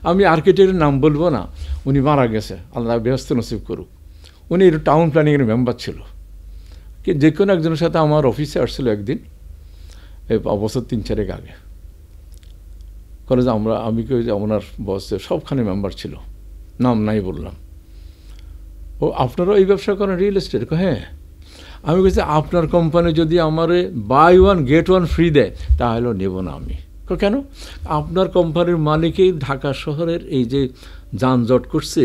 আমি আর্কিটেক্টের নাম বলবো না, উনি মারা গেছে, আল্লাহ ব্যস্ত নসিব করুক। উনি টাউন প্ল্যানিংয়ের মেম্বার ছিল। যে কোনো একজনের সাথে আমার অফিসে আসছিল একদিন, এই বছর 3-4 আগে। করে যে আমি কেউ যে ওনার বসে সবখানে মেম্বার ছিল, নাম নাই বললাম। ও আপনারাও এই ব্যবসা করেন রিয়েল এস্টেট? হ্যাঁ। আমি বলছি আপনার কোম্পানি যদি আমারে বাই 1 গেট 1 ফ্রি দেয় তাহলেও নেব না আমি। কেন? আপনার কোম্পানির মালিকই ঢাকা শহরের এই যে যানজট করছে,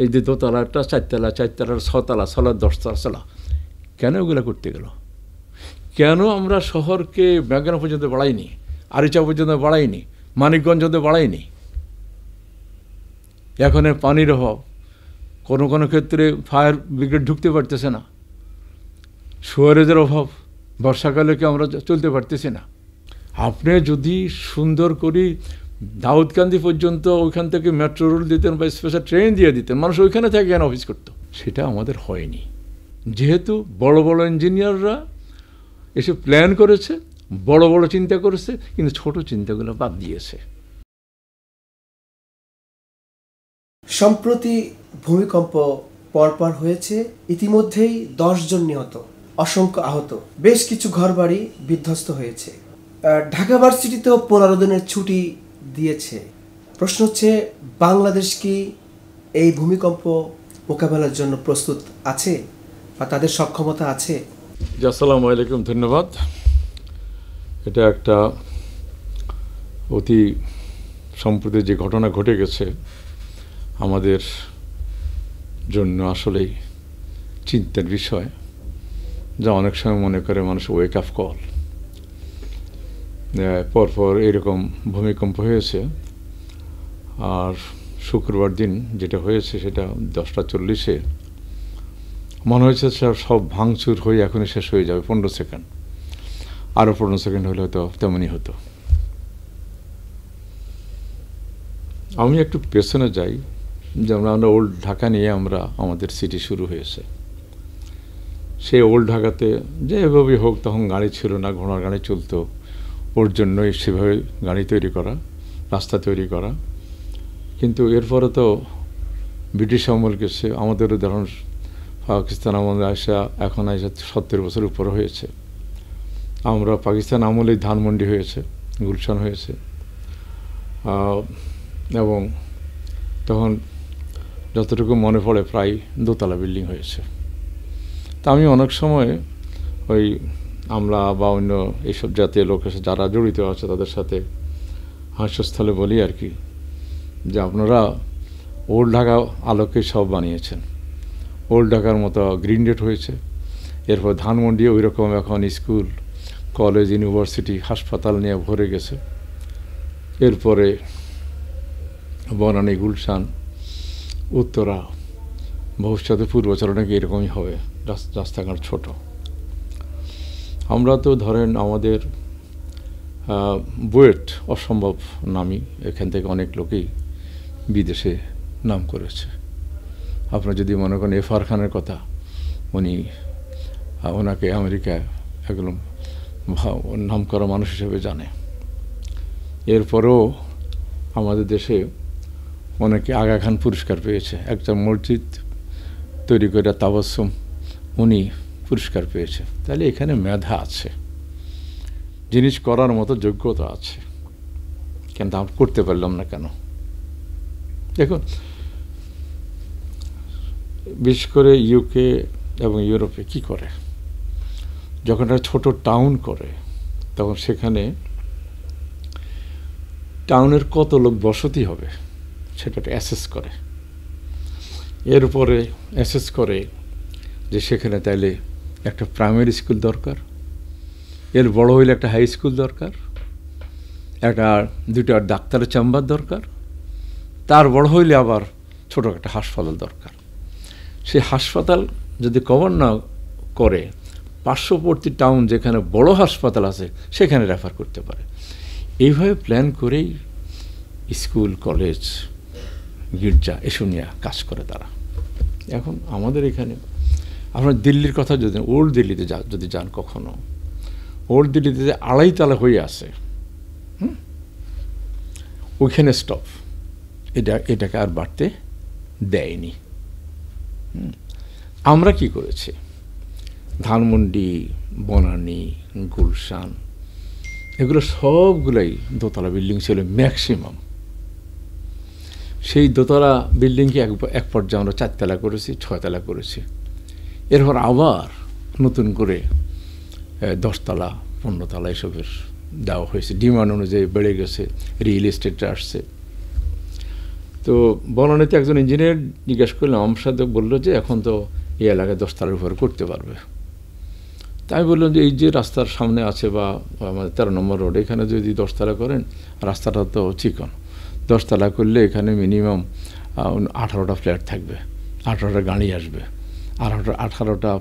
এই যে দোতলাটা 4তলা, 4তলার 6তলা, 6তলার 10তলা, কেন ওগুলো করতে গেল? কেন আমরা শহরকে ব্যাঙ্গানা পর্যন্ত বাড়াইনি, আরিচা পর্যন্ত বাড়াইনি, মানিকগঞ্জ পর্যন্ত বাড়াইনি? এখন পানির অভাব, কোনো ক্ষেত্রে ফায়ার ব্রিগেড ঢুকতে পারতেছে না, সুয়ারেজের অভাব, বর্ষাকালে কি আমরা চলতে পারতেছি না? আপনি যদি সুন্দর করে দাউদকান্দি পর্যন্ত ওইখান থেকে মেট্রো রোড দিতেন বা স্পেশাল ট্রেন দিয়ে দিতেন, মানুষ ওইখানে থেকে কেন অফিস করতো? সেটা আমাদের হয়নি। যেহেতু বড় বড় ইঞ্জিনিয়াররা এসে প্ল্যান করেছে, বড় বড় চিন্তা করেছে, কিন্তু ছোট চিন্তাগুলো বাদ দিয়েছে। সম্প্রতি ভূমিকম্প পরপর হয়েছে, ইতিমধ্যেই 10 জন নিহত, অসংখ্য আহত, বেশ কিছু ঘরবাড়ি বিধ্বস্ত হয়েছে। ঢাকা ভার্সিটিতেও 15 দিনের ছুটি দিয়েছে। প্রশ্ন হচ্ছে, বাংলাদেশ কি এই ভূমিকম্প মোকাবেলার জন্য প্রস্তুত আছে বা তাদের সক্ষমতা আছে? আসসালামু আলাইকুম, ধন্যবাদ। এটা একটা অতি সম্প্রতি যে ঘটনা ঘটে গেছে আমাদের জন্য আসলেই চিন্তার বিষয়, যা অনেক সময় মনে করে মানুষ ওয়েক আপ কল। পরপর এরকম ভূমিকম্প হয়েছে, আর শুক্রবার দিন যেটা হয়েছে সেটা 10টা 40-এ মনে হয়েছে সব ভাঙচুর হয়ে এখনই শেষ হয়ে যাবে। 15 সেকেন্ড, আরও 15 সেকেন্ড হলে হয়তো তেমনই হতো। আমি একটু পেছনে যাই, যেমন আমরা ওল্ড ঢাকা নিয়ে আমাদের সিটি শুরু হয়েছে। সেই ওল্ড ঢাকাতে যেভাবে হোক, তখন গাড়ি ছিল না, ঘোড়ার গাড়ি চলতো, ওর জন্যই সেভাবে গাড়ি তৈরি করা, রাস্তা তৈরি করা। কিন্তু এরপরে তো ব্রিটিশ আমল গেছে, আমাদেরও ধরুন পাকিস্তান আমলে এখন 70 বছর উপরে হয়েছে। আমরা পাকিস্তান আমলেই ধানমন্ডি হয়েছে, গুলশান হয়েছে, এবং তখন যতটুকু মনে পড়ে প্রায় 2তলা বিল্ডিং হয়েছে। তা আমি অনেক সময় ওই আমরা বা অন্য এইসব জাতীয় লোক যারা জড়িত আছে তাদের সাথে হাস্যস্থলে বলি আর কি, যে আপনারা ওল্ড ঢাকা আলোকে সব বানিয়েছেন, ওল্ড ঢাকার মতো গ্রিন ডেট হয়েছে, এরপর ধানমন্ডি ওই রকম এখন স্কুল, কলেজ, ইউনিভার্সিটি, হাসপাতাল নিয়ে ভরে গেছে। এরপরে বনানী, গুলশান, উত্তরা, ভবিষ্যতে পূর্বাচল নাকি এরকমই হবে, রাস্তাঘাট ছোট। আমরা তো ধরেন আমাদের বুয়েট অসম্ভব নামি, এখান থেকে অনেক লোকেই বিদেশে নাম করেছে। আপনারা যদি মনে করেন এফআর খানের কথা, ওনাকে আমেরিকায় একদম নাম করা মানুষ হিসেবে জানে। এরপরেও আমাদের দেশে অনেকে আগা খান পুরস্কার পেয়েছে, একটা মসজিদ তৈরি করে তাবাসসুম, উনি পুরস্কার পেয়েছে। তাহলে এখানে মেধা আছে, জিনিস করার মতো যোগ্যতা আছে, কিন্তু আমরা করতে পারলাম না কেন? দেখুন, বিশেষ করে ইউকে এবং ইউরোপে কি করে, যখন একটা ছোট টাউন করে তখন সেখানে টাউনের কত লোক বসতি হবে সেটা অ্যাসেস করে। এরপরে অ্যাসেস করে যে সেখানে তাইলে একটা প্রাইমারি স্কুল দরকার, এর বড় হইলে একটা হাই স্কুল দরকার, দুটো ডাক্তারের চেম্বার দরকার, তার বড় হইলে আবার ছোট একটা হাসপাতাল দরকার। সেই হাসপাতাল যদি কভার না করে, পার্শ্ববর্তী টাউন যেখানে বড় হাসপাতাল আছে সেখানে রেফার করতে পারে। এইভাবে প্ল্যান করেই স্কুল, কলেজ, গির্জা এসব নিয়ে কাজ করে তারা। এখন আমাদের এখানে আপনার দিল্লির কথা যদি, ওল্ড দিল্লিতে যদি যান কখনো, ওল্ড দিল্লিতে যে 2.5 তলা হয়ে আছে, ওইখানে স্টপ, এটাকে আর বাড়তে দেয়নি। আমরা কি করেছি, ধানমন্ডি, বনানী, গুলশান এগুলো সবগুলাই দোতলা বিল্ডিং ছিল ম্যাক্সিমাম। সেই দোতলা বিল্ডিংকে এক পর্যায়ে আমরা 4 তলা করেছি, 6 তলা করেছি। এরপর আবার নতুন করে 10 তলা, 15 তলা এসবের দেওয়া হয়েছে। ডিমান্ড অনুযায়ী বেড়ে গেছে, রিয়েল এস্টেটে আসছে। তো বনানীতে একজন ইঞ্জিনিয়ার জিজ্ঞেস করলাম, আমার সাথে বললো যে এখন তো এই এলাকায় 10 তলার উপরে করতে পারবে। তাই বললাম যে এই যে রাস্তার সামনে আছে বা আমাদের 13 নম্বর রোড, এখানে যদি 10 তলা করেন, রাস্তাটা তো চিকন, 10 তলা করলে এখানে মিনিমাম 18টা ফ্ল্যাট থাকবে, 18টা গাড়ি আসবে, আর 18টা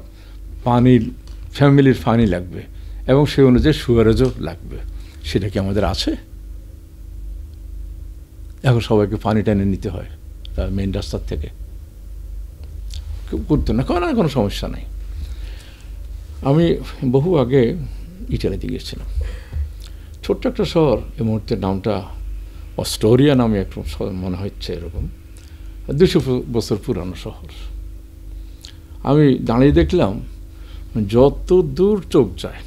ফ্যামিলির পানি লাগবে, এবং সেই অনুযায়ী সুয়ারেজও লাগবে। সেটা কি আমাদের আছে? এখন সবাইকে পানি টেনে নিতে হয় মেইন রাস্তার থেকে, করতে না কোনো সমস্যা নাই। আমি বহু আগে ইটালিতে গিয়েছিলাম, ছোট্ট একটা শহর, এই মুহূর্তে নামটা অস্টোরিয়া নামে একটু মনে হচ্ছে, এরকম 200 বছর পুরানো শহর। আমি দাঁড়িয়ে দেখলাম যত দূর চোখ যায়,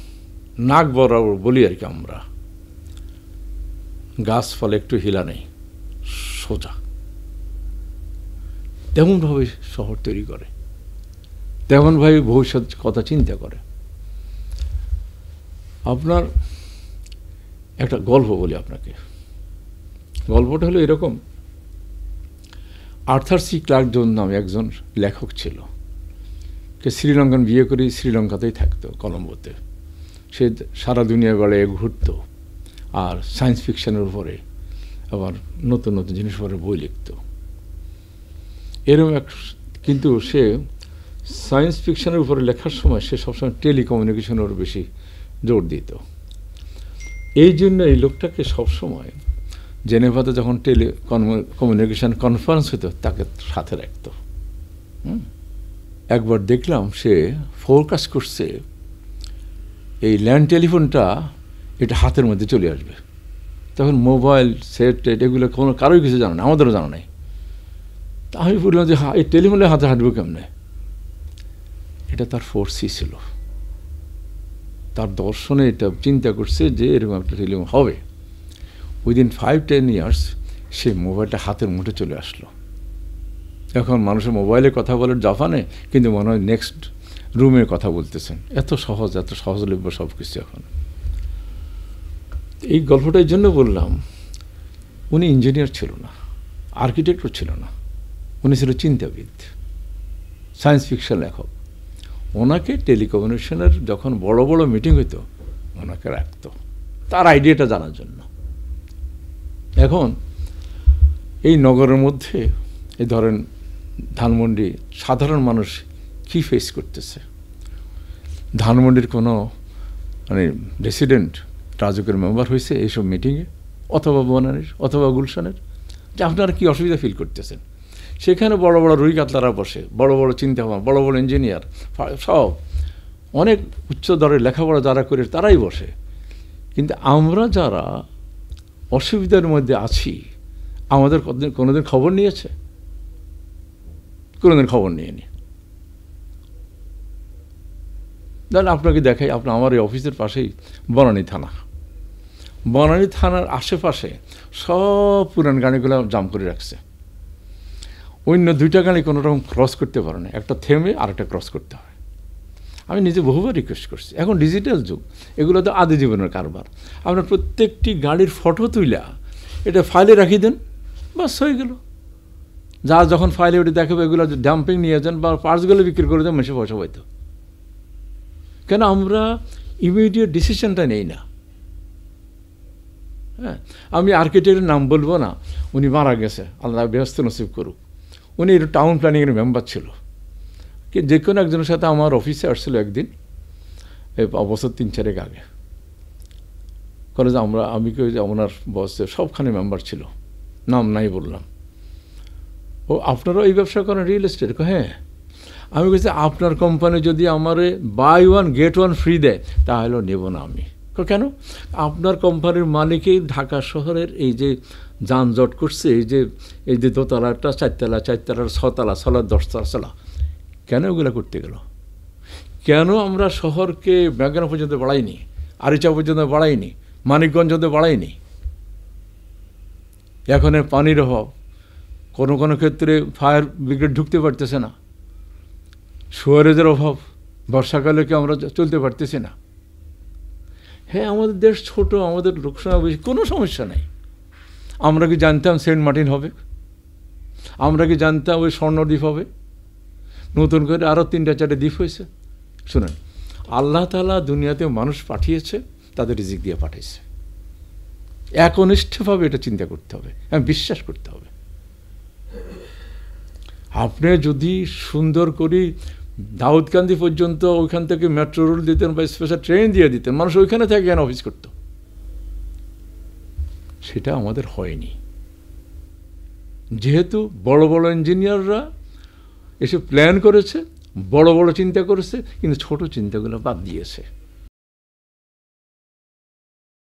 নাক বরাবর বলি আর কি আমরা, গাছপালা একটু হিলা নেই, সোজা। তেমনভাবে শহর তৈরি করে, তেমনভাবে ভবিষ্যৎ কথা চিন্তা করে। আপনার একটা গল্প বলি আপনাকে। গল্পটা হলো এরকম, আর্থার সি ক্লার্ক জোন নামে একজন লেখক ছিল, কে শ্রীলঙ্কান বিয়ে করে শ্রীলঙ্কাতেই থাকতো, কলম্বোতে। সে সারা দুনিয়া বেড়ায় ঘুরত, আর সায়েন্স ফিকশনের উপরে আবার নতুন নতুন জিনিস উপরে বই লিখত। এরকম কিন্তু সে সায়েন্স ফিকশনের উপরে লেখার সময় সে সবসময় টেলিকমিউনিকেশনের উপর বেশি জোর দিত। এই জন্য এই লোকটাকে সবসময় জেনেভাতে যখন কমিউনিকেশন কনফারেন্স হতো তাকে সাথে রাখত। একবার দেখলাম সে ফোরকাস্ট করছে এই ল্যান্ড টেলিফোনটা এটা হাতের মধ্যে চলে আসবে। তখন মোবাইল সেট টেট এগুলো কোনো কারোই কিছু জানা না, আমাদেরও জানা নাই। তা আমি বললাম যে এই টেলিফোনে হাতে হাঁটবো কেমনে? এটা তার ফোর্সই ছিল, তার দর্শনে এটা চিন্তা করছে যে এরকম একটা টেলিফোন হবে। উইদিন 5-10 ইয়ার্স সে মোবাইলটা হাতের মুঠে চলে আসলো। এখন মানুষের মোবাইলে কথা বলে জাপানে, কিন্তু মনে হয় নেক্সট রুমে কথা বলতেছেন। এত সহজলভ্য সব কিছু। এখন এই গল্পটার জন্য বললাম, উনি ইঞ্জিনিয়ার ছিল না, আর্কিটেক্টও ছিল না, উনি ছিল চিন্তাবিদ, সায়েন্স ফিকশন লেখক। ওনাকে টেলিকমিউনিকেশনের যখন বড় বড় মিটিং হইতো ওনাকে রাখতো তার আইডিয়াটা জানার জন্য। এখন এই নগরের মধ্যে এই ধরেন ধানমন্ডি সাধারণ মানুষ কি ফেস করতেছে, ধানমন্ডির কোনো মানে রেসিডেন্ট রাজুকের মেম্বার হয়েছে এইসব মিটিংয়ে, অথবা বনানীর অথবা গুলশানের, যে আপনারা কি অসুবিধা ফিল করতেছেন। সেখানে বড় বড় রুই কাতলারা বসে, বড় বড় চিন্তাভাবনা, বড় বড় ইঞ্জিনিয়ার, সব অনেক উচ্চ দরের লেখাপড়া যারা করে তারাই বসে। কিন্তু আমরা যারা অসুবিধার মধ্যে আছি, আমাদের কোনোদিন খবর নিয়েছে? কোনোদিন খবর নিয়েনি। তাহলে আপনাকে দেখাই, আমার এই অফিসের পাশেই বনানী থানা। বনানী থানার আশেপাশে সব পুরান গাড়িগুলো জাম করে রাখছে। অন্য 2টা গাড়ি কোনো রকম ক্রস করতে পারে না, একটা থেমে আরেকটা ক্রস করতে হয়। আমি নিজে বহুবার রিকোয়েস্ট করছি। এখন ডিজিটাল যুগ, এগুলো তো আদি জীবনের কারবার। আপনার প্রত্যেকটি গাড়ির ফটো তুইলা এটা ফাইলে রাখি দেন, বাস হয়ে গেল। যা যখন ফাইলে ওটা দেখাবে এগুলো ডাম্পিং নিয়ে যান বা পার্টসগুলো বিক্রি করে দেন, মেশে পয়সা পাইতো। কেন আমরা ইমিডিয়েট ডিসিশনটা নেই না। হ্যাঁ, আমি আর্কিটেক্টের নাম বলবো না, উনি মারা গেছে, আল্লাহ ব্যস্ত নসিব করুক। উনি টাউন প্ল্যানিংয়ের মেম্বার ছিল। যে কোনো একজনের সাথে আমার অফিসে আসছিল একদিন, বছর 3-4 আগে। কলেজে আমি কেউ যে ওনার বসে সবখানে মেম্বার ছিল, নাম নাই বললাম। ও আপনারাও এই ব্যবসা করেন রিয়েল এস্টেট? হ্যাঁ। আমি বলছি আপনার কোম্পানি যদি আমারে বাই 1 get 1 ফ্রি দেয় তাহলেও নেব না আমি। কেন? আপনার কোম্পানির মালিকই ঢাকা শহরের এই যে যানজট করছে, এই যে দোতলাটা চারতলা, চারতলার ছতলা, ছলার 10তলা, কেন ওগুলো করতে গেল? কেন আমরা শহরকে মেঘনা পর্যন্ত বাড়াইনি, আরিচা পর্যন্ত বাড়াইনি, মানিকগঞ্জ পর্যন্ত বাড়াইনি? এখন পানির অভাব, কোনো কোনো ক্ষেত্রে ফায়ার ব্রিগেড ঢুকতে পারতেছে না, সুয়ারেজের অভাব, বর্ষাকালে কি আমরা চলতে পারতেছি না? হ্যাঁ, আমাদের দেশ ছোট, আমাদের লোকসংখ্যা বেশি, কোনো সমস্যা নাই। আমরা কি জানতাম সেন্ট মার্টিন হবে? আমরা কি জানতাম ওই স্বর্ণদ্বীপ হবে? নতুন করে আরও 3-4 দ্বীপ হয়েছে। শুনেন, আল্লাহ তাআলা দুনিয়াতে মানুষ পাঠিয়েছে, তাদের রিজিক দিয়ে পাঠিয়েছে। একনিষ্ঠভাবে এটা চিন্তা করতে হবে, বিশ্বাস করতে হবে। আপনি যদি সুন্দর করে দাউদকান্দি পর্যন্ত ওইখান থেকে মেট্রো রোড দিতেন বা স্পেশাল ট্রেন দিয়ে দিতেন, মানুষ ওইখানে থেকে কেন অফিস করত? সেটা আমাদের হয়নি। যেহেতু বড় বড় ইঞ্জিনিয়াররা এসে প্ল্যান করেছে, বড় বড় চিন্তা করেছে, কিন্তু ছোট চিন্তাগুলো বাদ দিয়েছে।